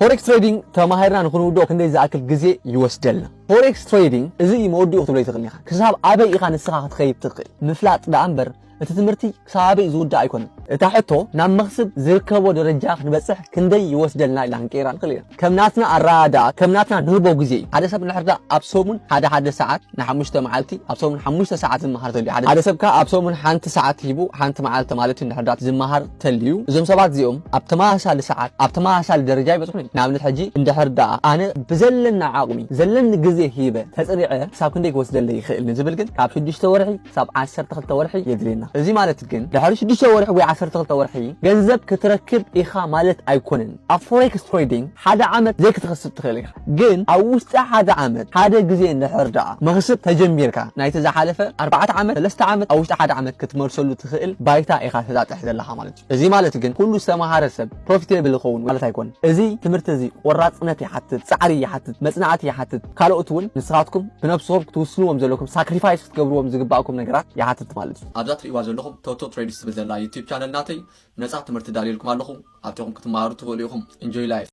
ፎሬክስ ትሬዲንግ ተማሂርና ንኹንውድኦ ክንደይ ዝኣክል ግዜ ይወስደልና ፎሬክስ ትሬዲንግ እዚ ይመወድኡ ክትብሎ ይትኽእል ኢኻ ክሳብ ኣበይ ኢኻ ንስኻ ክትኸይድ ትኽእል ምፍላጥ ዳ እምበር እቲ ትምህርቲ ክሳብ ኣበይ ዝውዳእ ኣይኮነን እታ ሕቶ ናብ መኽስብ ዝርከቦ ደረጃ ክንበፅሕ ክንደይ ይወስደልና ኢላ ክንቀይራ ንኽእል ኢና ከም ናትና ኣረኣዳ ከም ናትና ንህቦ ግዜ ሓደ ሰብ ንሕርዳ ኣብ ሰሙን ሓደ ሰዓት ንሓሙሽተ መዓልቲ ኣብ ሰሙን 5 ሰዓት ዝመሃር ተልዩ ሓደ ሰብካ ኣብ ሰሙን ሓንቲ ሰዓት ሂቡ ሓንቲ መዓልቲ ማለት ንሕርዳ ዝመሃር ተልዩ እዞም ሰባት እዚኦም ኣብ ተመሳሳሊ ሰዓት ኣብ ተመሳሳሊ ደረጃ ይበፅሑ ንኣብነት ሕጂ እንድሕርዳ ኣነ ብዘለና ዓቕሚ ዘለኒ ግዜ ሂበ ተፅሪዐ ክሳብ ክንደይ ክወስደለይ ይኽእል ንዝብል ግን ካብ 6 ወርሒ ክሳብ 12 ወርሒ የድልየና እዚ ማለት ግን ድሕሪ 6 ወርሒ ወይ 12 ወርሒ ገንዘብ ክትረክብ ኢኻ ማለት ኣይኮነን ኣብ ፎሬክስ ትሬዲንግ ሓደ ዓመት ዘይክትኸስብ ትኽእል ኢኻ ግን ኣብ ውሽጢ ሓደ ዓመት ሓደ ግዜ እንድሕርዳ መኽስብ ተጀሚርካ ናይቲ ዝሓለፈ 4 ዓመት 3 ዓመት ኣብ ውሽጢ ሓደ ዓመት ክትመርሰሉ ትኽእል ባይታ ኢኻ ተጣጥሕ ዘለኻ ማለት እዩ እዚ ማለት ግን ኩሉ ዝተምሃረ ሰብ ፕሮፊቴብል ይኸውን ማለት ኣይኮነን እዚ ትምህርቲ እዚ ቆራጽነት ይሓትት ጻዕሪ ይሓትት መጽናዕቲ ይሓትት ካልኦት እውን ንስኻትኩም ብነፍስኩም ክትውስንዎም ዘለኩም ሳክሪፋይስ ክትገብርዎም ዝግባእኩም ነገራት ይሓትት ማለት እዩ ኣብዛ ትሪእዋ ዘለኹም ቶቶ ትሬድስ ዝብል ዘላ ዩቲዩብ ቻነል ናተይ ነፃ ትምህርቲ ዳልየልኩም ኣለኹ ኣብቲኹም ክትመሃሩ ትኽእሉ ኢኹም ኢንጆይ ላይፍ